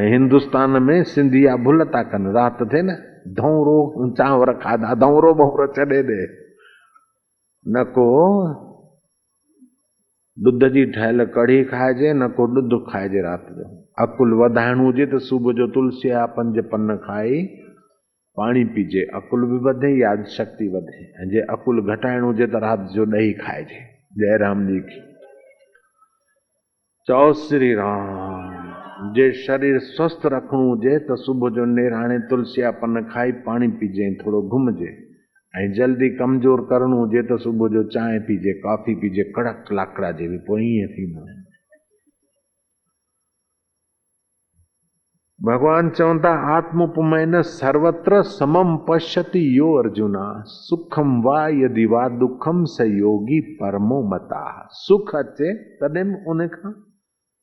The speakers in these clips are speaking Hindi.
हिंदुस्तान में सिंधिया भुल था कनि। रात थे न धौरो चांवर खाधा, धौरो बहुरो छॾे ॾे। न को ॾुध जी ठहियल कढ़ी खाइजे, न को ॾुध खाइजे रात जो। अकुल वधाइणो हुजे त सुबुह जो तुलसी जा 5 पन खाई पाणी पीजे, अकुल बि वधे, यादि शक्ति वधे। ऐं जे अकुल घटाइणो हुजे त रात जो ॾही खाइजे। जय राम जी की। चओ श्री राम। जे शरीर स्वस्थ रखणो हुजे त सुबुह जो नेराणे तुलसी जा पन खाई पाणी पीजे, थोरो घुमजे। ऐं जल्दी कमज़ोर करणो हुजे त सुबुह जो चांहि पीजे, कॉफ़ी पीजे, कड़क लाकड़ा जेवी, पोइ ईअं थींदो। भगवान चवनि था आत्मोपमयन सर्वत्र समम पश्यति यो अर्जुना, सुखम वा यदि वा दुखम स योगी परमो मता। सुख अचे तॾहिं उन खां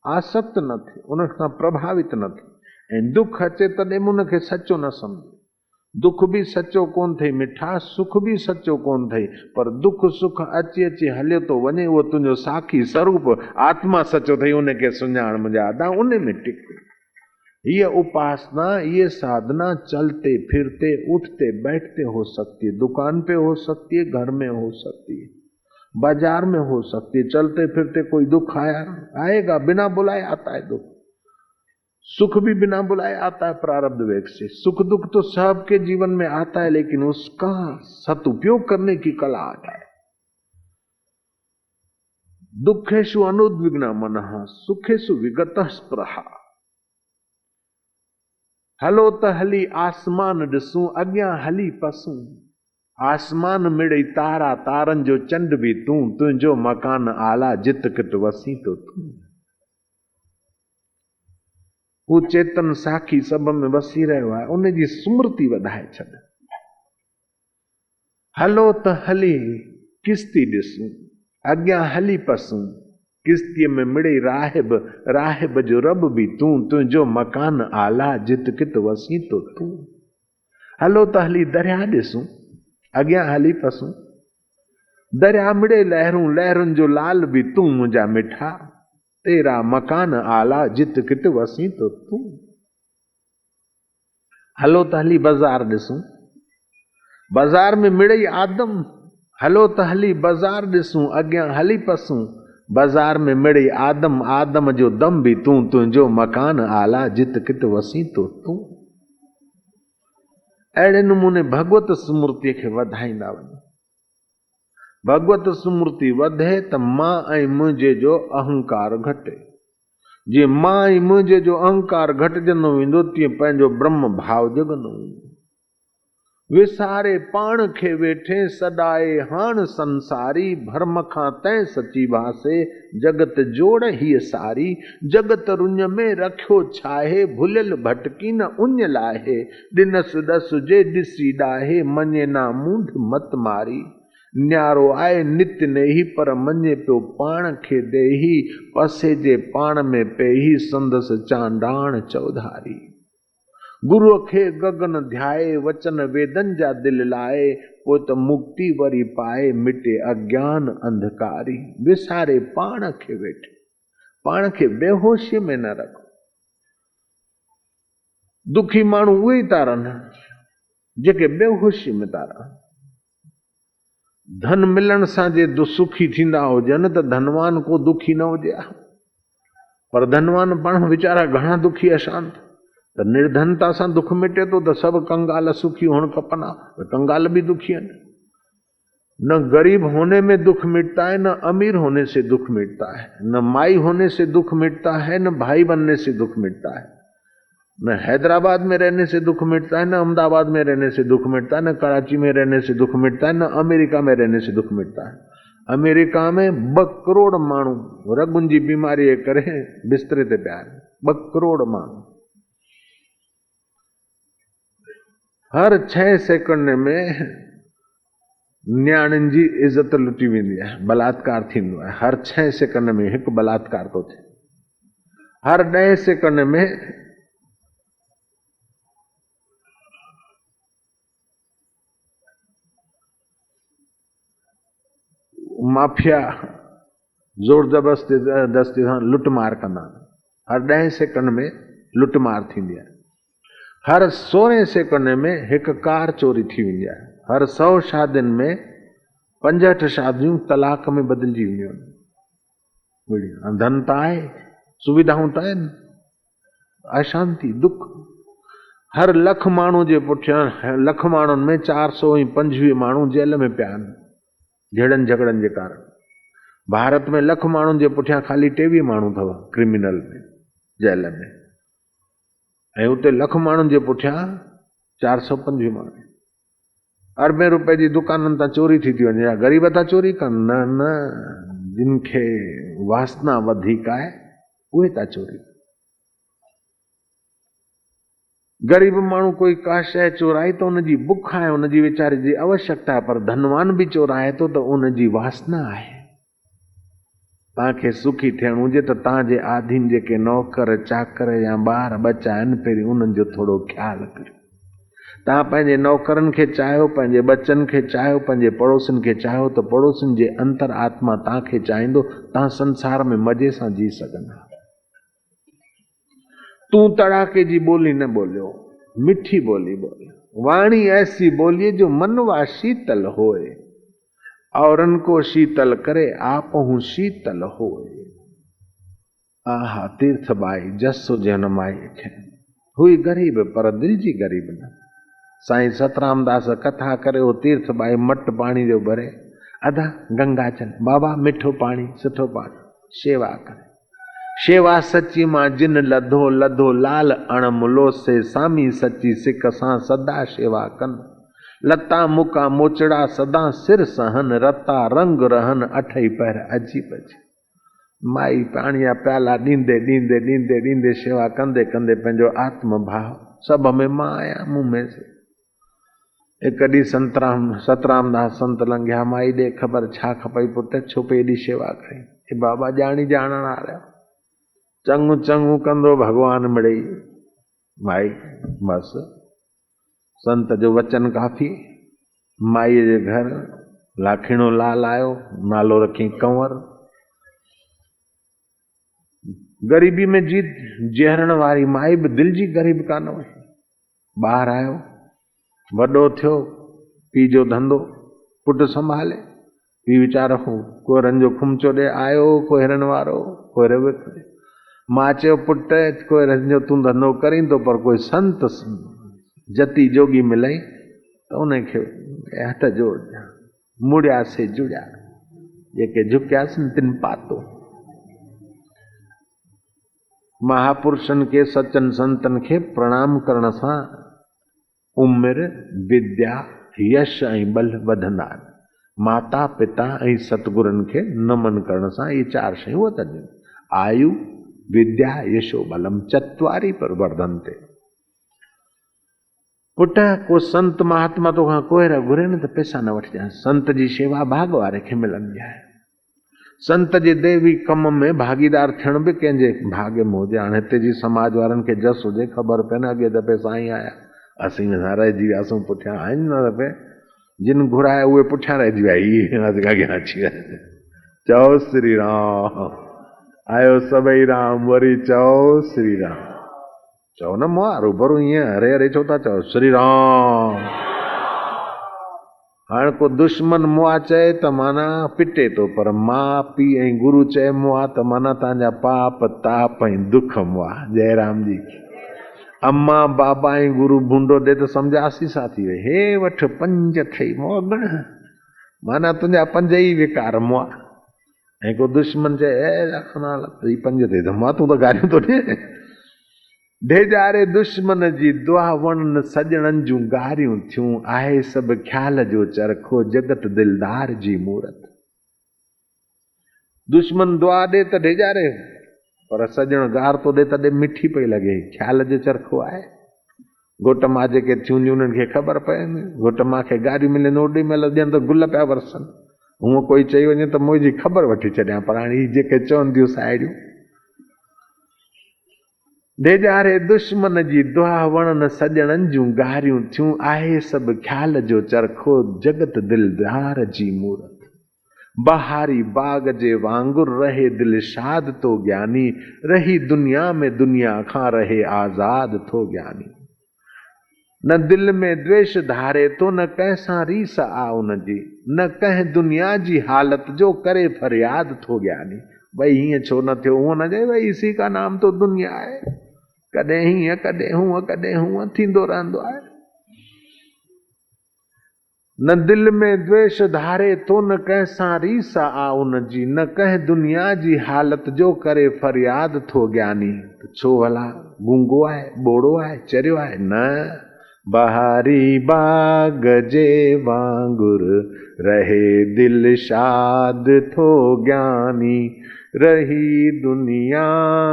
आसक्त न थे, उन खां प्रभावित न थे। ऐं दुख अचे तॾहिं उनखे सचो न सम्झे। दुख भी सचो कोन थई मिठा, सुख भी सचो कोन थई, पर दुख सुख अची अची हलियो तो वञे। उहो तुंहिंजो साखी स्वरूप आत्मा सचो थई, उनखे सुञाण मुंहिंजा अदा उन में टिक। ये उपासना, ये साधना चलते फिरते उठते बैठते हो सकती है, दुकान पे हो सकती है, घर में हो सकती है, बाजार में हो सकती है। चलते फिरते कोई दुख आएगा, बिना बुलाए आता है दुख। सुख भी बिना बुलाए आता है प्रारब्ध वेग से। सुख दुख तो सबके जीवन में आता है, लेकिन उसका सदुपयोग करने की कला आ जाए। दुखेषु अनुद्विग्न मनः, सुखेषु विगतः स्पृहा। हलो त हली आसमान ॾिसूं, अॻियां हली पसूं। आसमान मिड़ई तारा, तारनि जो चंड भी तूं, तुंहिंजो मकान आला, जित किट वसी तो तूं। हू चेतन साखी सब में वसी रहियो आहे, उन जी स्मृति वधाए छॾ। हलो त हली किस्ती ॾिसूं, अॻियां हली पसूं। किस्तीअ में मिड़ई राहिब, राहिब जो रब भी तूं, तुंहिंजो मकान आला, जित किट वसी तो तूं। हलो त हली दरिया ॾिसूं, अॻियां हली पसूं। दरिया मिड़े लहरूं, लहरुनि जो लाल भी तूं, मुंहिंजा मिठा। तेरा मकान आला, जित किट वसी तो तूं। हलो त हली बाजार ॾिसूं, बाजार में मिड़ई आदम। हलो त हली बाजार ॾिसूं, अॻियां हली पसूं। बाजार में मिड़ई आदम, आदम जो दम भी तूं, तुंहिंजो मकान आला, जित किट वसी तो तूं। अहिड़े नमूने भगवत स्मृति खे वधाईंदा वञो। भगवत स्मृति वधे त मां ऐं मुंहिंजे जो अहंकार घटे। जीअं मां ऐं मुंहिंजे जो अहंकार घटिजंदो वेंदो, तीअं पंहिंजो ब्रह्म भाव जगंदो वेंदो। विसारे पाण खे वेठे सदाए हाण संसारी, भरम खां तैं सची भासे, जगत जोड़ हीअ सारी। जगत रुञ में रखियो छाहे, भुलियल भटकी न उञ लाहे। ॾिनस ॾस जे ॾिसी ॾाहे, मञे ना मूंढ मत मारी। न्यारो आए नित नेही, पर मञे पियो पाण खे देही। पसे जे पाण में पेही, संदस चांडाण चौधारी। गुरुअ खे गगन ध्याए, वचन वेदन जा दिल लाए। पोइ त मुक्ति वरी पाए, मिटे अज्ञान अंधकारी। विसारे पाण खे वेठे, पाण खे बेहोशी में न रखो। दुखी माण्हू उहे ई था रहनि जेके बेहोशी में था रहनि। धन मिलण सां जे सुखी थींदा हुजनि त धनवान को दुखी न हुजे। पर धनवान पाण वीचारा घणा दुखी अशांत। त निर्धनता सां दुख मिटे तो त सब कंगाल सुखी हुअण खपनि। कंगाल भी दुखी आहिनि। न गरीब होने में दुख मिटता है, न अमीर होने से दुख मिटता है, न माई होने से दुख मिटता है, न भाई बनने से दुख मिटता है, न हैदराबाद में रहने से दुख मिटता है, न अहमदाबाद में रहने से दुख मिटता है, न कराची में रहने से दुख मिटता है, न अमेरिका में रहने से दुख मिटता है। अमेरिका में 2 करोड़ माण्हू रगुनि जी बीमारी करे बिस्तरे ते पिया आहिनि। 2 करोड़ माण्हू हर 6 सेकंड में न्याणियुनि जी इज़त लुटी वेंदी आहे, बलात्कार थींदो आहे। हर 6 सेकंड में हिकु बलात्कार थो थिए। हर 10 सेकंड में माफिया जोर जबरदस्ती सां लुट मार कंदा। हर 10 सेकंड में लुटमार थींदी आहे। हर 16 सेकंड में हिकु कार चोरी थी वेंदी आहे। हर 100 शादियुनि में 65 शादियूं तलाक में बदिलजी वेंदियूं आहिनि। धन त आहे, सुविधाऊं त आहिनि, अशांति दुख। हर लख माण्हू जे पुठियां लख माण्हुनि में 425 माण्हू जेल में पिया आहिनि झेड़नि झगड़नि जे कारण। भारत में लख माण्हुनि जे पुठियां खाली 23 माण्हू अथव क्रिमिनल में जेल में, ऐं उते लख माण्हुनि जे पुठियां 425 माण्हू। अरबे रुपए जी दुकाननि तां चोरी थी वञे, या ग़रीब था चोरी कनि? न न, जिन खे वासना वधीक आहे उहे था चोरी। गरीब माण्हू कोई का शइ चोराए त उनजी बुख आहे, उनजी वीचारे जी आवश्यकता आहे, पर धनवान बि चोराए थो त उनजी वासना आहे। तव्हांखे सुखी थियणो हुजे त तव्हांजे आधीन जेके नौकर चाकर या ॿार बच्चा आहिनि, पहिरीं उन्हनि जो थोरो ख्यालु करियो। तव्हां पंहिंजे नौकरनि खे चाहियो, पंहिंजे बच्चनि खे चाहियो, पंहिंजे पड़ोसियुनि खे चाहियो त पड़ोसियुनि जे अंतर आत्मा तव्हांखे चाहींदो, तव्हां संसार में मज़े सां जी सघंदा। तू तड़ाके जी बोली न बोलियो, मिठी बोली बोलियो। वाणी ऐसी बोलिए जो मनवा शीतल होए, औरन को शीतल करे आप हूं शीतल होए। आहा, तीर्थ बाई जसो जनमाई हुई गरीब पर दिल जी गरीब न। साईं सतराम दास कथा करे वो तीर्थ बाई मट पानी जो भरे, अदा गंगा चल बाबा मिठो पानी सुठो पानी, सेवा करे। शेवा सची मां जिन लधो लधो लाल अणमुलो से, सामी सची सिक सां सदा शेवा कन। लता मुका मोचड़ा सदा सिर सहन, रता रंग रहन अठई पैर अजीब अजीब। माई पाणीअ प्याला ॾींदे ॾींदे ॾींदे ॾींदे शेवा कंदे कंदे पंहिंजो आत्म भाव सभ में मां आहियां मुंह में से। हिकु ॾींहुं सतराम दास संत लंघिया, माई ॾे ख़बर छा खपई पुट, छो पे एॾी शेवा कई? हे बाबा ॼाणी ॼाणण आया, चङू चङू कंदो भगवान मिड़ई। माई बस संत जो वचन काफ़ी। माई जे घर लाखीणो लाल आयो, नालो रखी कंवर। गरीबी में जीत जहरण वारी माई बि दिल जी गरीब कान हुई। ॿाहिरि आयो, वॾो थियो, पीउ जो धंधो पुटु संभाले। पीउ वीचारो कोरनि जो खुमचो ॾे आयो, कोहरनि वारो कोहरे विकिणे। मां चयो पुट कोहरनि जो तूं धंधो करींदो, पर कोई संत जती जोगी मिलई त उनखे हथ जोड़ मुड़िया से जुड़िया, जेके झुकियासीं तिन पातो। महापुरुषनि के सचन संतन खे प्रणाम करण सां उमिरि विद्या यश ऐं बल वधंदा आहिनि। माता पिता ऐं सतगुरनि खे नमन करण सां इहे 4 शयूं वधंदियूं। आयु विद्या यशो बलम चत्वारी पर वर्धन्ते। पुट को संत महात्मा तोखां कोहर घुरे न त पैसा न वठिजांइ। संत जी शेवा भाग वारे खे मिलंदी आहे। संत जे देवी कम में भागीदार थियण बि कंहिंजे भाग्य में हुजे। हाणे हिते जी समाज वारनि खे जस हुजे, ख़बर पए न अॻे दफ़े साईं आया, असीं रहिजी वियासीं पुठियां। आहिनि न दफ़े जिन घुराए उहे पुठियां रहिजी विया, इहे अॻियां अची विया। चओ श्री राम, आयो सभई राम, वरी चओ श्री राम। चओ न मुआ रूबरू ईअं हरे हरे छो था चओ? श्री राम। हाणे को दुश्मन मुआ चए त माना पिटे थो, पर मां पीउ ऐं गुरु चए मुआ त माना तव्हांजा पाप ताप ऐं दुख मुआ। जय राम जी। अम्मा बाबा ऐं गुरु भूंडो दे त सम्झासी साथी वे, हे वठ 5 थई मोगण, माना तुंहिंजा 5 ई विकार मुआ। ऐं को दुश्मन चए 5 थिए त मां तूं त गारियूं थो ॾे। ढेजारे दुश्मन जी दुआ वणन सजणन जूं गारियूं थियूं, आहे सभु ख्याल जो चरखो जगत दिलदार जी मूरत। दुश्मन दुआ दे त ढेजारे, पर सजण गार तो दे तॾहिं मिठी पई लॻे, ख्याल जो चरखो आहे। घोट मां जेके थियूं उन्हनि खे ख़बर पए न, घोट मां खे गारियूं मिलनि ओॾी महिल ॾियनि त गुल पिया वरसनि। हूअं कोई चई वञे त मुंहिंजी ख़बर वठी छॾियां, पर हाणे हीअ जेके चवनि थियूं साहेड़ियूं, ढेजारे दुश्मन जी दुआ वणन सजणन जूं गारियूं थियूं, आहे सभु ख्याल जो चरखो जगत दिलदार जी मूरत। बहारी बाग जे वांगुर रहे दिल शाद तो ज्ञानी, रही दुनिया में दुनिया खां रहे आजाद तो ज्ञानी। न दिल में द्वेष धारे तो न कैसा रीस आउन जी, न कह दुनिया जी हालत जो करे फरियाद थो ज्ञानी। भाई हीअं छो न थियो, हूअं न चए भाई इसी का नाम तो दुनिया है, कॾहिं हीअं कॾहिं हूअं थींदो रहंदो आहे। न दिल में द्वेष धारे तो न कैसा रीस आउन जी, न कह दुनिया जी हालत जो करे फरियाद थो ज्ञानी। तो छो भला गूंगो आहे, बोड़ो आहे, चरियो आहे? न, बहारी बाग जे वांगुर रहे दिल शाद थो ज्ञानी, रही दुनिया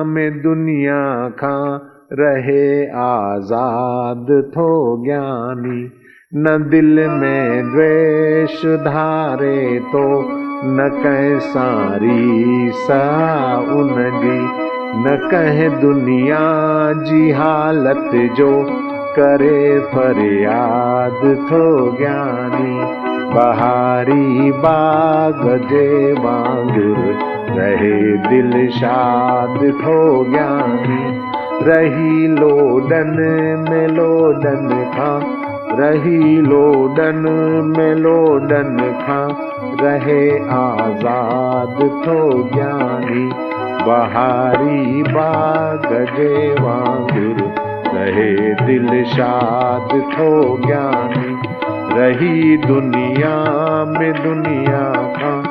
में दुनिया खां रहे आजाद थो ज्ञानी। न दिल में द्वेष धारे तो न कैसा रीस उन जी, न कह दुनिया जी हालत जो करे फरियाद थो ज्ञानी। बहारी बाग जे वांगुर रहे दिल शाद थो ज्ञानी, रही लोडन में लोडन खां, रही लोडन में लोडन खां रहे आजाद थो ज्ञानी। बहारी बाग जे वांगुर रहे दिल शाद थो ज्ञानी, रही दुनिया में दुनिया खां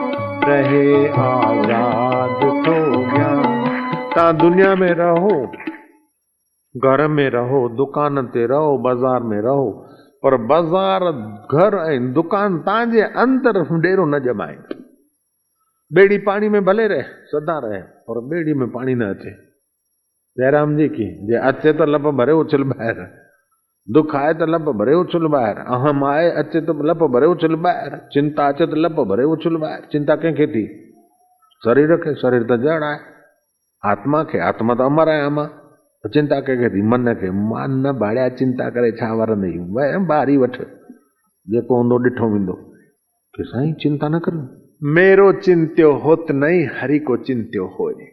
रहे आजाद थो ज्ञानी। ता दुनिया में रहो, घर में रहो, दुकान ते रहो, बाजार में रहो, पर बाजार घर ऐं दुकान तव्हांजे अंदर डेरो न ॼमाए। बेड़ी पानी में भले रहे, सदा रहे, पर बेड़ी में पानी न अचे। जयराम जी की जे अचे तो लप भरे उछल ॿाहिरि, दुख आए तो लप भरे उछल ॿाहिरि, अहम आए अचे तो लप भरे उछल ॿाहिरि, चिंता अचे तो लप भरे उछल ॿाहिरि। चिंता कंहिंखे थी? शरीर खे, शरीर त जड़ आहे। आत्मा खे, आत्मा त अमर आहे। अमा चिंता कंहिंखे थी? मन खे। मन न भाड़िया चिंता करे छा वरंदई, ॿारी वठ, जेको हूंदो ॾिठो वेंदो। कि साईं चिंता न कर, मेरो चिंत्यो होत नहीं, हरि को चिंत्यो होए।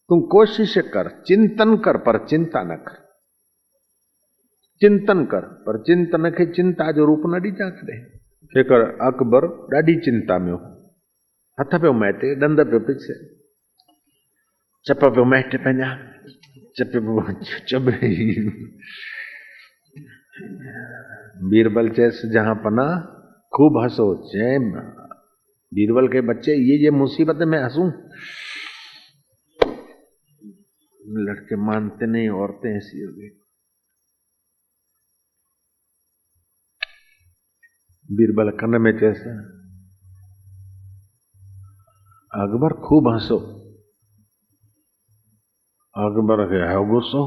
तू कोशिश कर, चिंतन कर, पर चिंता न कर। चिंतन कर, पर चिंतन खे चिंता जो रूप न ॾिजां कॾहिं। हिकु अकबर ॾाढी चिंता में हो, हथ पियो मैटे, ॾंद पियो पिसे, चप पियो मैटे पंहिंजा, बीरबल चेस जहां पना खूब हंसो। जय बीरबल के बच्चे, ये मुसीबत में हंसूं? लड़के मानते नहीं, औरतें ऐसी हो गई। बीरबल कन्न में चेस, अकबर खूब हंसो। अकबर के है गुस्सो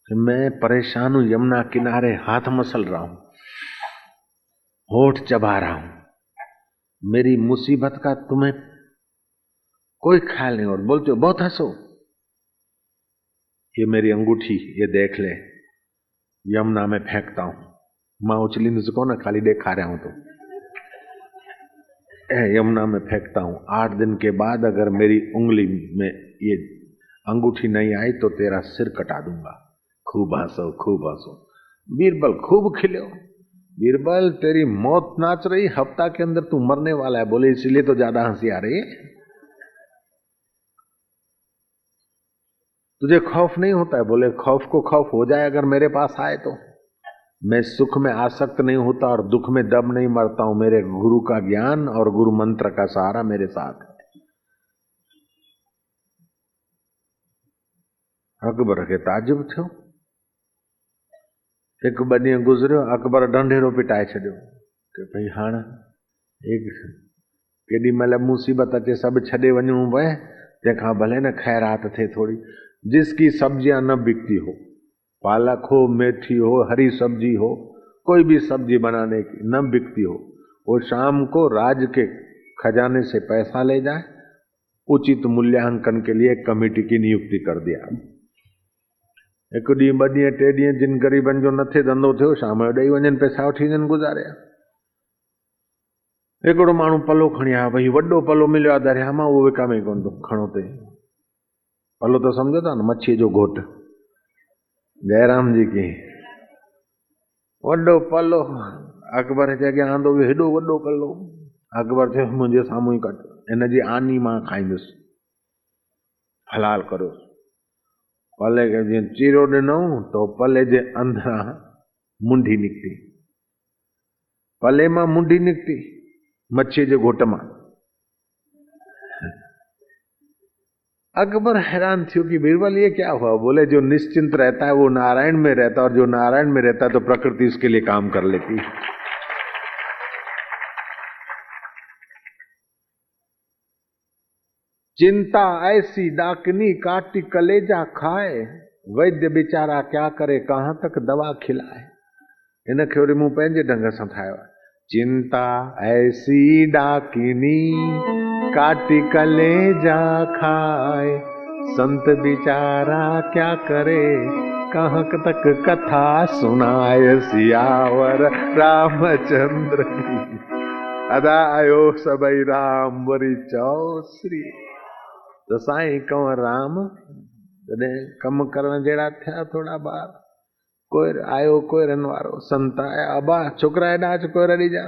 कि मैं परेशान हूं, यमुना किनारे हाथ मसल रहा हूं, होठ चबा रहा हूं, मेरी मुसीबत का तुम्हें कोई ख्याल नहीं। और बोलते हो बहुत हंसो, ये मेरी अंगूठी, ये देख ले, यमुना में फेंकता हूं। मां उछली न सको ना, खाली देखा रहा हूं तो यमुना में फेंकता हूं। 8 दिन के बाद अगर मेरी उंगली में ये अंगूठी नहीं आई तो तेरा सिर कटा दूंगा। खूब हंसो, खूब हंसो। बीरबल खूब खिले। बीरबल तेरी मौत नाच रही, हफ्ता के अंदर तू मरने वाला है। बोले इसलिए तो ज्यादा हंसी आ रही है, तुझे खौफ नहीं होता है? बोले खौफ को खौफ हो जाए अगर मेरे पास आए तो। मैं सुख में आसक्त नहीं होता और दुख में दब नहीं मरता हूं। मेरे गुरु का ज्ञान और गुरु मंत्र का सहारा मेरे साथ है। अकबर खे ताजुब थियो। हिकु ॿ ॾींहं गुज़रियो, अकबर ढंढेरो पिटाए छॾियो कि भई हाणे एक केॾी महिल मुसीबत अचे सभु छॾे वञिणो पए, तंहिंखां भले न ख़ैरात थिए थोड़ी। जिसकी सब्जियां न बिकती हो, पालक हो, मेथी हो, हरी सब्जी हो, कोई भी सब्जी बनाने की न बिकती हो, वो शाम को राज के खजाने से पैसा ले जाए, उचित मूल्यांकन के लिए कमेटी की नियुक्ति कर दिया। एक ॾींहुं 2 ॾींहं 3 ॾींहं जिन ग़रीबनि जो नथे धंधो थियो, शाम जो ॾेई वञनि, पैसा वठी वञनि गुज़ारिया। हिकिड़ो माण्हू पलो खणी आयो, भई वॾो पलो मिलियो आहे दरिया मां, उहो विकामे कोन थो, खणो ते पलो त सम्झो था न, मच्छीअ जो घोट। जयराम जी की वॾो पलो, अकबर जे अॻियां आंदो वियो, हेॾो वॾो पलो। अकबर चयो मुंहिंजे साम्हूं ई कट, हिनजी आनी मां खाईंदुसि, हलाल करो। पले खे जीअं चीरो ॾिनऊं तो पले जे अंदरां मुंडी निकिती, पले मां मुंडी निकिती, मच्छीअ जे घोट मां। अकबर हैरान थियो कि बीरबल ये क्या हुआ? बोले जो निश्चिंत रहता है वो नारायण में रहता है, और जो नारायण में रहता है तो प्रकृति उसके लिए काम कर लेती है। चिंता ऐसी डाकनी काटी कलेजा खाए, वैद्य बेचारा क्या करे कहां तक दवा खिलाए। इन खे वरी मूं पंहिंजे ढंग सां ठाहियो आहे। चिंता ऐसी डाकिनी काटी कलेजा खाए, संत बेचारा क्या करे कहां तक कथा सुनाए। सियावर रामचंद्र की अदा आयो सभई राम वरी चओ श्री। तो साईं कंवर राम जॾहिं कम करण जहिड़ा थिया थोड़ा ॿार, कोई आयो कोयरन वारो, संत आया, अबा छोकिरा हेॾा अच कोयर ॾिजां।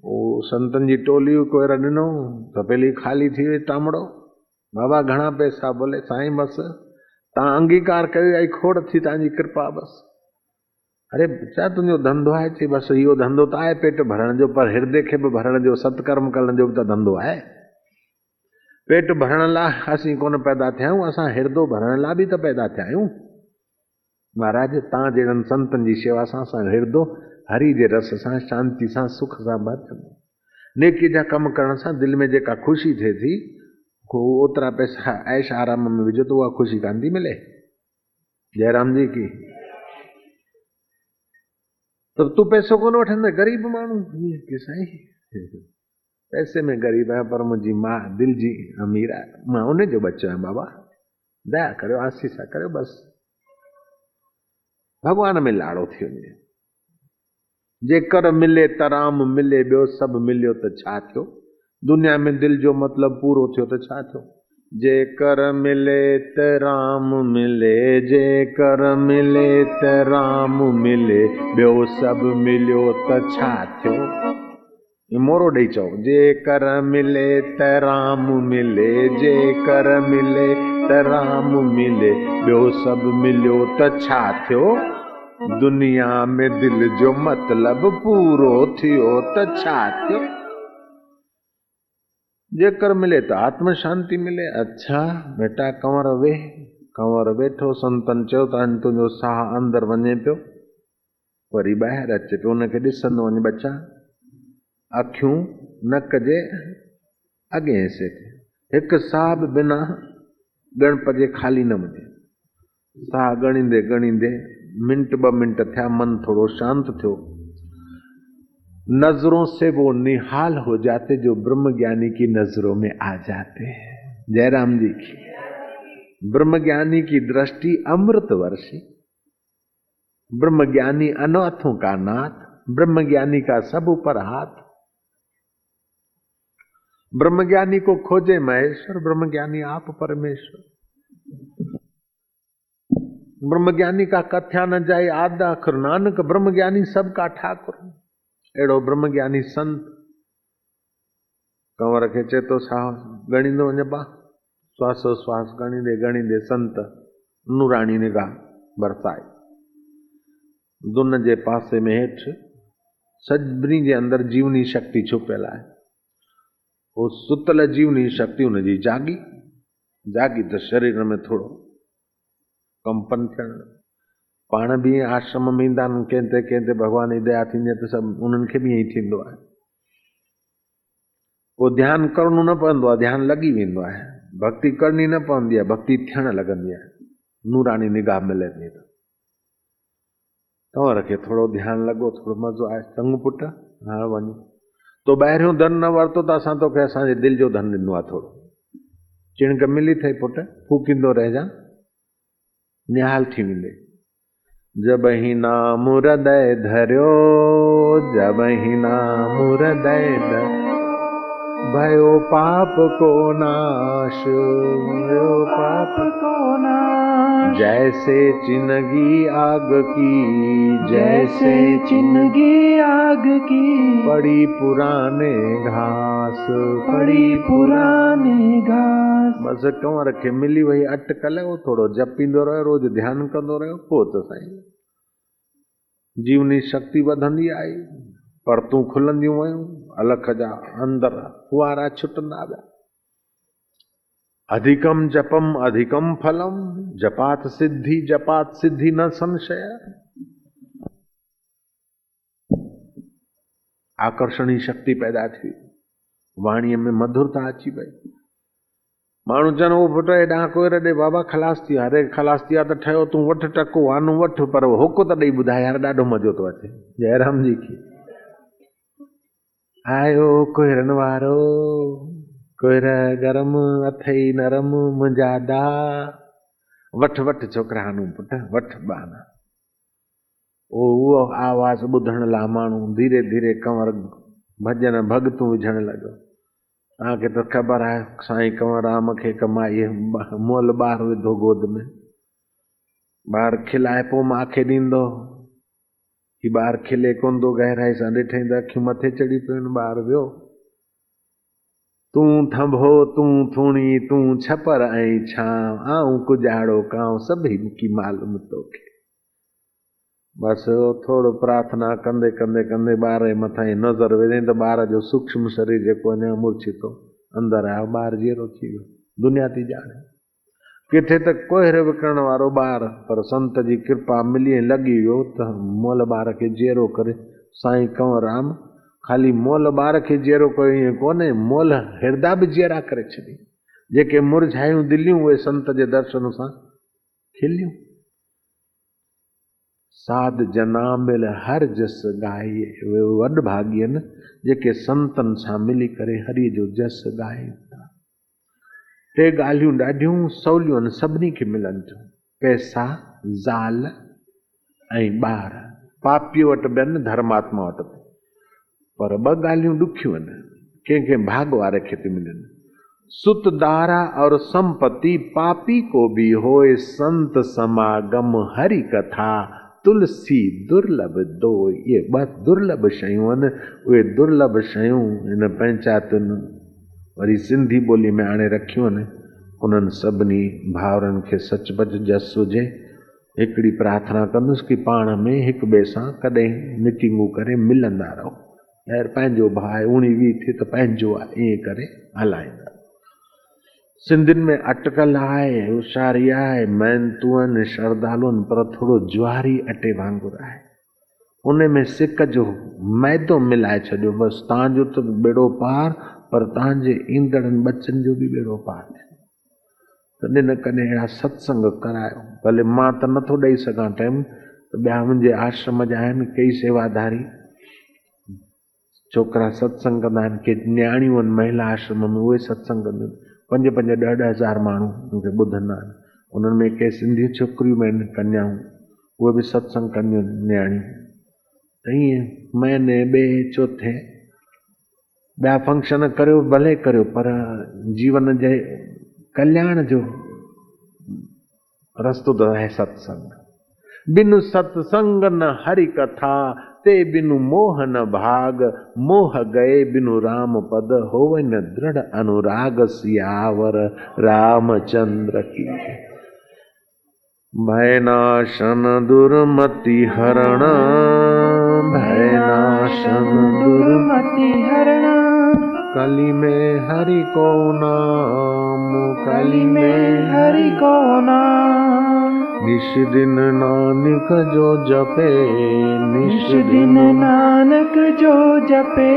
ओ संतन जी टोली कोयर ॾिनो त पहली खाली थी वई टामड़ो। बाबा घणा पैसा? बोले साईं बस तव्हां अंगीकार कयो, आई खोड़ थी तव्हांजी कृपा बस। अरे बच्चा तुंहिंजो धंधो आहे? चई बस इहो धंधो त आहे पेट भरण जो, पर हृदय खे बि भरण जो, सत्कर्म करण जो बि त धंधो आहे। पेट भरण लाइ असीं कोन पैदा थिया आहियूं, असां हिरदो भरण लाइ बि त पैदा थिया आहियूं। महाराज तव्हां जहिड़नि संतनि जी शेवा सां असां हिरदो हरि जे रस सां शांति सां सुख सां भरजंदो। नेकी जा कम करण सां दिलि में जेका ख़ुशी थिए थी, को ओतिरा पैसा ऐश आराम में विझो त उहा ख़ुशी कान थी मिले। जयराम जी की तो तूं पैसो कोन वठंदे, ग़रीब माण्हू की साईं पैसे में ग़रीब आहियां, पर मुंहिंजी मां दिलि जी अमीर आहे, मां उन जो बच्चो आहियां। बाबा दया करियो, आसीसा करियो, बस भॻवान में लाड़ो थी वञे। जेकर मिले त राम मिले, ॿियो सभु मिलियो त छा थियो? दुनिया में दिलि जो मतिलबु पूरो थियो त छा थियो? जेकर मिले त राम मिले, जेकर मिले त राम मिले, ॿियो सभु मिलियो त छा थियो? मोरो ॾेई चओ, जेकर मिले त राम मिले, जेकर मिले त राम मिले, ॿियो सभु मिलियो त छा थियो? दुनिया में दिल जो मतिलबु पूरो थियो त छा थियो? जेकर मिले त आत्म शांति मिले। अच्छा बेटा कंवर वे, कंवर वेठो, संतन चयो त तुंहिंजो साह अंदरि वञे पियो, वरी ॿाहिरि अचे पियो, उनखे ॾिसंदो वञ बच्चा, अखियूं नक जे अॻे हिसे ते, हिकु साह बि बिना ॻणप जे खाली न वञे। साह ॻणींदे ॻणींदे मिंट ॿ मिंट थिया, मन थोड़ो शांत थियो, नजरों से वो निहाल हो जाते जो ब्रह्म ज्ञानी की नजरों में आ जाते हैं। जयराम जी की ब्रह्म ज्ञानी की दृष्टि अमृत वर्षी, ब्रह्म ज्ञानी अनाथों का नाथ, ब्रह्म ज्ञानी का सब ऊपर हाथ। ब्रह्म ज्ञानी को खोजे महेश्वर, ब्रह्म ज्ञानी आप परमेश्वर। ब्रह्म ज्ञानी का कथ्या न जाए आद अखर नानक, ब्रह्म ज्ञानी सबका ठाकुर। अहिड़ो ब्रह्म ज्ञानी संत कंवर खे चए थो साह ॻणींदो वञ बा, श्वासो श्वास ॻणींदे ॻणींदे संत नूराणी निगाह बरसाए। दुन जे पासे में हेठि सभिनी जे अंदरि जीवनी शक्ति छुपियल आहे। वो सुतल जीवनी शक्ति हुनजी जागी, जागी त शरीर में थोड़ो कंपन थियण। पाण बि आश्रम में ईंदा आहिनि, कंहिं ते भॻवान जी दया थींदी आहे त सभु उन्हनि खे बि ईअं ई थींदो आहे। पोइ ध्यानु करणो न पवंदो आहे, ध्यानु लॻी वेंदो आहे। भक्ति करणी न पवंदी आहे, भक्ति थियण लॻंदी आहे, नूरानी निगाह मिलंदी आहे। कंवर खे थोरो ध्यानु लॻो, थोरो मज़ो आहे। चङो पुट हाणे वञो, तो ॿाहिरियों धन न वरितो त असां तोखे असांजे दिलि जो धन ॾिनो आहे। थोरो चिणक मिली अथई पुट, फूकींदो रहिजां, निहाल थी वेंदे। जब ही नाम हृदय धर्यो, जब ही नाम हृदय भयो पाप को नाश, भयो पाप को नाश। जैसे चिनगी आग की, जैसे चिनगी आग की, पड़ी पुराने घास, पड़ी पुराने घास। बस कंवर खे मिली वही अटकल, वो थोड़ो जपींदो रहे, रोज ध्यान कंदो रहे, पोइ त साईं जीवनी शक्ति वधंदी आई, परतूं खुलंदियूं वयूं, अलख जा अंदर फुआरा छुटंदा विया। अधिकम जपम अधिकम फलम, जपात सिद्धि न संशय। आकर्षणी शक्ति पैदा थी, वाणीअ में मधुरता अची वई। माण्हू चवनि उहो पुट हेॾां कोई ॾे बाबा खलास थी, अरे खलास थी आहे त ठहियो, तूं वठि टको आनू वठि, पर होको त ॾेई ॿुधाए यार, ॾाढो मज़ो थो अचे। जयराम जी की आयो कोहिरनि वारो, कोहिर गरम अथई नरम मुंहिंजा दा, वठि वठि छोकिरा आनू पुट, वठि बाना। उहो आवाज़ ॿुधण लाइ माण्हू धीरे धीरे कंवर भॼन भॻतूं विझण लॻो। तव्हांखे त ख़बर आहे साईं कंवरराम खे कमाईअ मोल ॿार विधो गोद में, ॿार खिलाए पोइ मांखे ॾींदो, ही ॿार खिले कोन थो, गहराई सां ॾिठई त अखियूं मथे चढ़ी पियूं, ॿार वियो। तूं थंभो तूं थूणी तूं छपर ऐं छांव, आऊं कुजाड़ो कांव सभई की मालूम तोखे। बसि थोरो प्रार्थना कंदे कंदे कंदे ॿार जे मथां ई नज़र विझे त ॿार जो सूक्ष्म शरीर जेको अञा मूर्छितो अंदर आयो, ॿार जहिड़ो थी वियो, दुनिया थी ॼाणे। किथे त कोहिर विकिणण वारो ॿार, पर संत जी कृपा मिली लॻी वियो त मोल ॿार खे जहिड़ो करे। साईं कंवरराम ख़ाली मोल ॿार खे जहिड़ो कयो ईअं कोन्हे, मोल हिरदा बि जहिड़ा करे छॾी। जेके मुरझायूं दिलियूं उहे संत जे दर्शन सां खिलियूं। साध जना मिल हर जस गाए, उहे वॾ भागी आहिनि जेके संतनि सां मिली करे हरि जो जस ॻाइनि था। टे ॻाल्हियूं ॾाढियूं सवलियूं आहिनि, सभिनी खे मिलनि थियूं, पैसा, ज़ाल ऐं ॿार। पापीअ वटि बि आहिनि, धर्मात्मा वटि बि, पर ॿ ॻाल्हियूं ॾुखियूं आहिनि, कंहिंखे भाग वारे खे थी मिलनि। सुत दारा और संपत्ति पापी को भी होए, संत समागम हरि कथा तुलसी दुर्लभ दो। ये ॿ दुर्लभ शयूं आहिनि, उहे दुर्लभ शयूं हिन पंचायतुनि वरी सिंधी ॿोली में आणे रखियूं आहिनि। उन्हनि सभिनी भाउरनि खे सचपच जस हुजे। हिकिड़ी प्रार्थना कंदुसि कि पाण में हिक ॿिए सां कॾहिं मीटिंगूं करे मिलंदा रहो, यार पंहिंजो भाउ आहे, उणी वी थिए त पंहिंजो आहे, ईअं करे हलाईंदा। सिंधियुनि में अटकल आहे, होशियारी आहे, महिनतूं आहिनि, श्रद्धालु आहिनि, पर थोरो ज्वारी अटे वांगुरु आहे। उन में सिक जो मैदो मिलाए छॾियो, बसि तव्हांजो त बेड़ो पार, पर तव्हांजे ईंदड़नि बचनि जो बि बेड़ो पार थिए। कॾहिं न कॾहिं अहिड़ा सत्संग करायो। भले मां त नथो ॾेई सघां टाइम, त ॿिया मुंहिंजे आश्रम जा आहिनि कई सेवाधारी छोकिरा सत्संग कंदा आहिनि, के न्याणियूं आहिनि महिला आश्रम में, उहे सत्संग कंदियूं आहिनि। 5-5, 10-10 माण्हू मूंखे ॿुधंदा आहिनि। उन्हनि में के सिंधी छोकिरियूं आहिनि, कन्याऊं, उहे बि सत्संग कंदियूं आहिनि, न्याणियूं। त ईअं महीने ॿिए चौथे ॿिया फंक्शन करियो, भले करियो, पर जीवन जे कल्याण जो रस्तो त आहे सत्संग। बिनु सत्संग न हरि कथा, ते बिनु मोह न भाग, मोह गए बिनु राम पद, होवे न दृढ़ अनुराग। सियावर रामचंद्र की। भयनाशन दुर्मति हरण, भयनाशन दुर्मति हरण, कली में हरि को नाम, कली में हरि को नाम, निश दिन नानक जो जपे, निश दिन नानक जो जपे,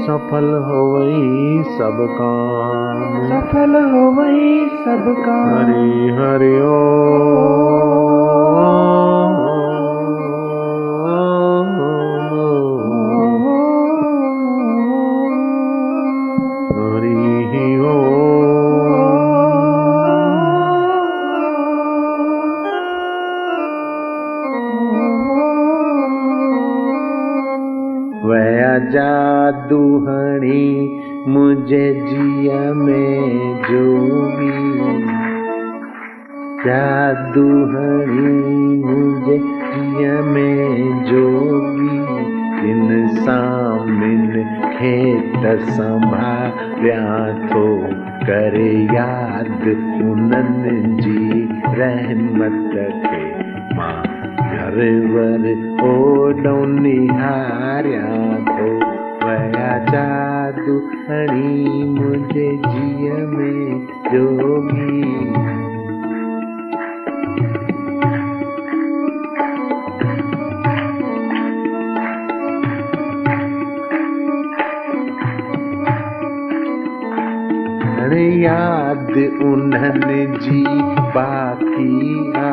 सफल होवई सब काम, सफल होवई सब काम। हरि हरि वया जादूहणी मुझे जिया में जोगी, जादूहणी मुझे जिया में जोगी। इन सामिन खेत संभाव्या थो करे याद उन्हनि जी रहमत खे। मां घर वर ओॾो निहारिया थो, वया जादूहणी मुझे जिया में जोगी। याद उन्हनि जी बाकी आ,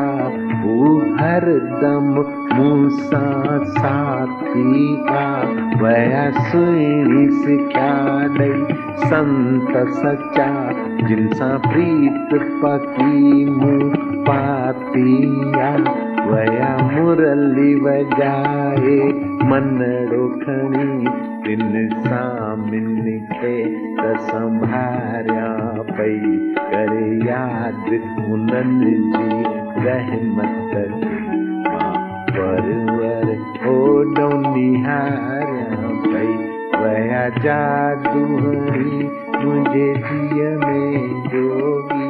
वो हरदम मूंसां साथी आ। वया सुहिणी सिख्या ॾई संत सचा, जिन सां प्रीत पकी मूं पाती आ। वया मुरली वॼाए मनड़ो खणी, तिन सामिन खे त संभारिया पई करे याद उन्हनि जी रहमत खे। मां वर ओॾो निहारिया पई, वया जादूहणी मुझे जिया में जोगी।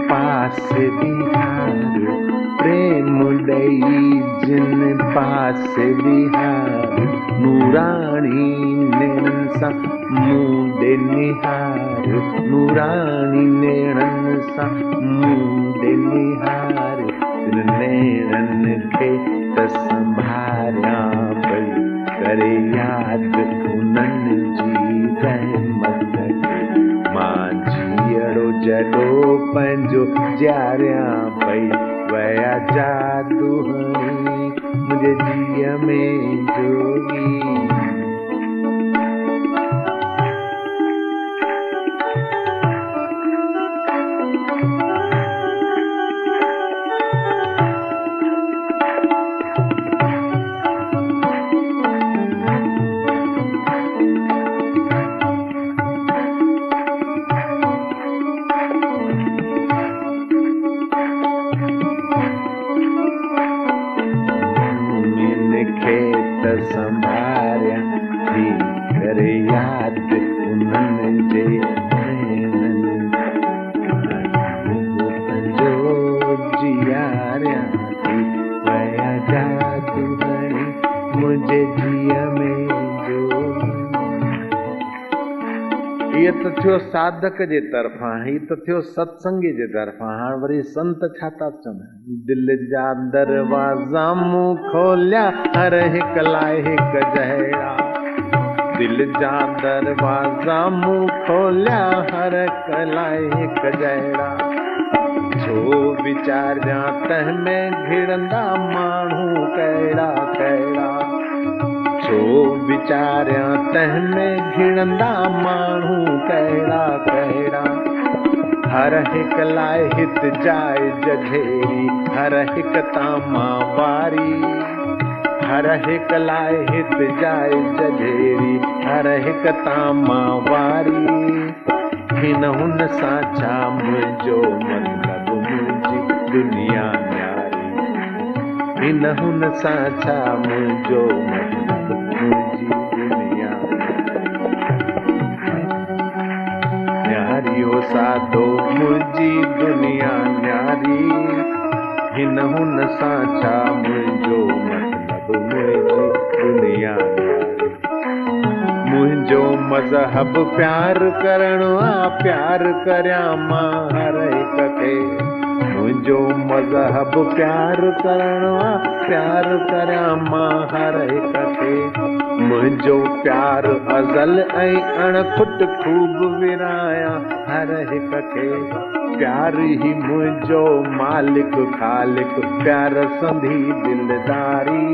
पास बिहार प्रेम ॾई जिन पास बिहार, नूराणी नेणन सां मूं ॾे निहार, नूराणी नेणन सां मूं ॾे निहार। तिन नेणन खे त संभारिया पई करे याद उन्हनि जी रहमत खे। मां जीअड़ो जॾो पंहिंजो जारिया पई, वया जादूहणी मुझे जिया में जोगी। संभारिया थी करे याद उन्हनि जे जो जियारिया थी, वया जादूहणी मुझे जिया में जोगी। इहो त थियो साधक जे तरफ़ां, हीउ त थियो सत्संगी जे तरफ़ां। हाणे वरी संत छा था चवनि, दिल जा दरवाज़ा मूं खोलिया हर हिक लाइ हिक जहिड़ा। दिल जा दरवाज़ा मूं खोलिया हर हिक लाइ हिक जहिड़ा। छो वीचारियां तंहिं में घिड़ंदा माण्हू कहिड़ा कहिड़ा। छो वीचारियां तंहिं में घिड़ंदा माण्हू कहिड़ा कहिड़ा। हर हिक लाइ हित जाइ जझेरी, हर हिक तामां वारी। हर हिक लाइ हित जाइ जझेरी, हर हिक तामां वारी। हिन हुन सां छा मुंहिंजो मतिलबु मुंहिंजी दुनिया न्यारी। हिन हुन सां छा मुंहिंजो मतिलबु मुंहिंजी दुनिया न्यारी। हो साधो मुंहिंजी दुनिया न्यारी। हिन हुन सां छा मुंहिंजो मतिलबु मुंहिंजी दुनिया न्यारी। मुंहिंजो मज़हब प्यार करणो आ, प्यार करियां मां हर हिक खे। मुझो मजहब प्यार करणो प्यार करया मां हर एक खे मुझो प्यार अज़ल ऐं अणखुट खूब विराया हर एक खे प्यार ही मुझो मालिक खालिक प्यार संधी दिलदारी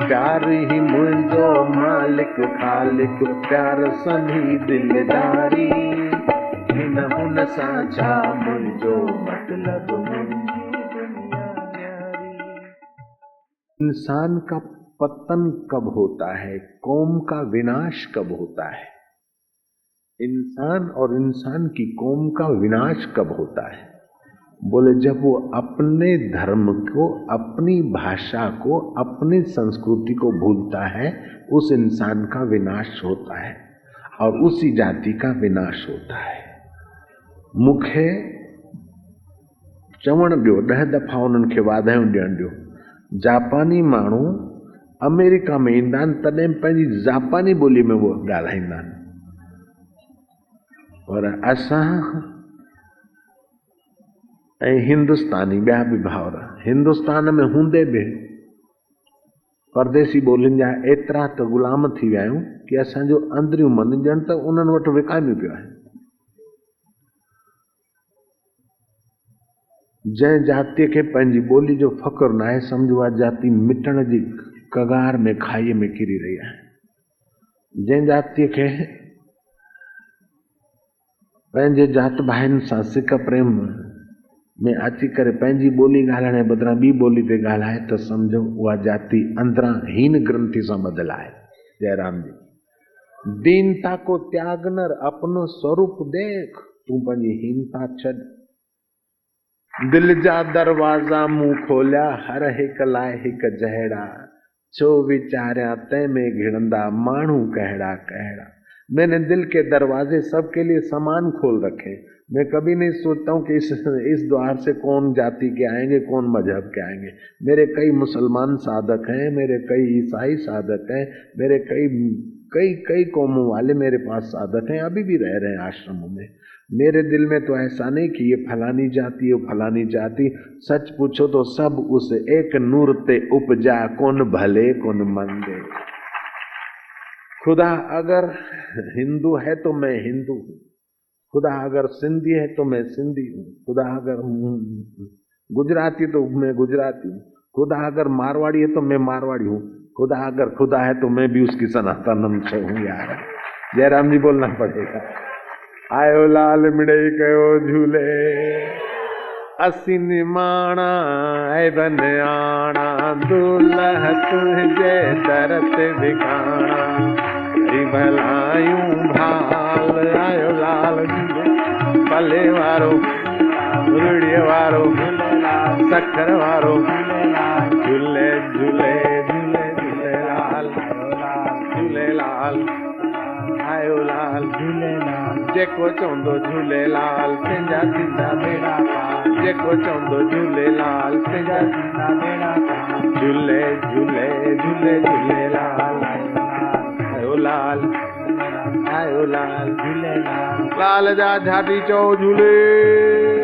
प्यार ही मुझो मालिक खालिक प्यार संधी दिलदारी हिन हुन साचा मुझो मतलब इंसान का पतन कब होता है, कौम का विनाश कब होता है, इंसान और इंसान की कौम का विनाश कब होता है? बोले जब वो अपने धर्म को, अपनी भाषा को, अपनी संस्कृति को भूलता है, उस इंसान का विनाश होता है और उसी जाति का विनाश होता है। मूंखे चवण ॾियो 10 दफ़ा उन्हनि खे वाधायूं ॾियण ॾियो। जापानी माण्हू अमेरिका में ईंदा आहिनि तॾहिं पंहिंजी जापानी ॿोली में उहो ॻाल्हाईंदा आहिनि, पर असां ऐं हिंदुस्तानी ॿिया बि भाउर हिंदुस्तान में हूंदे बि परदेसी ॿोलियुनि जा एतिरा त ग़ुलाम थी विया आहियूं कि असांजो अंदरियूं मन ॼण त उन्हनि वटि विकामियो पियो आहे। जंहिं जातीअ खे पंहिंजी ॿोली जो फ़ख़्रु न आहे सम्झो उहा जाती मिटण जी कगार में खाईअ में किरी रही आहे। जंहिं जातीअ खे पंहिंजे जात भाइनि सां सिक प्रेम में अची करे पंहिंजी ॿोली ॻाल्हाइण जे बदिरां ॿी ॿोली ते ॻाल्हाए त सम्झो उहा जाती अंदरां हीन ग्रंथि सां ॿधियल आहे। जयराम जी दीनता को त्याग नर अपनो स्वरूप देख, तूं पंहिंजी हीनता छॾ, दिल जा दरवाज़ा मूं खोलिया हर हिक लाइ हिक जहिड़ा, छो विचारिया तंहिं में घिड़ंदा माण्हू कहिड़ा कहिड़ा। मैंने दिल के दरवाजे सबके लिए समान खोल रखे। मैं कभी नहीं सोचता हूँ कि इस द्वार से कौन जाति के आएंगे, कौन मजहब के आएंगे। मेरे कई मुसलमान साधक हैं, मेरे कई ईसाई साधक हैं, मेरे कई कौमों वाले मेरे पास साधक हैं, अभी भी रह रहे हैं आश्रमों में। मेरे दिल में तो ऐसा नहीं कि ये फलानी जाति ये फलानी जाति। सच पूछो तो सब उस एक नूर ते उपजा, कौन भले कौन मंदे। खुदा अगर हिंदू है तो मैं हिंदू हूँ, खुदा अगर सिंधी है तो मैं सिंधी हूँ, खुदा अगर गुजराती तो मैं गुजराती हूँ, खुदा अगर मारवाड़ी है तो मैं मारवाड़ी हूँ, खुदा अगर खुदा है तो मैं भी उसकी सनातन हूँ। यार जयराम जी बोलना पड़ेगा। आयो लाल मिड़े कयो झूले असी निमाणा ऐ बन आना, दुल्हा तुझे दर ते बिकाना, भलायूं भाल आयो लाल पले वारो रुड़िए वारो सखर वारो झूले झूले झूले झूलेलाल झूलेलाल आयो लाल झूलेलाल। जेको चवंदो झूलेलाल पंहिंजा थींदा बेड़ा पार, जेको चवंदो झूलेलाल पंहिंजा थींदा बेड़ा पार। झूले झूले झूले झूलेलाल आयो लाल आयो लाल झूलेलाल। लाल जा झाटी चओ झूले।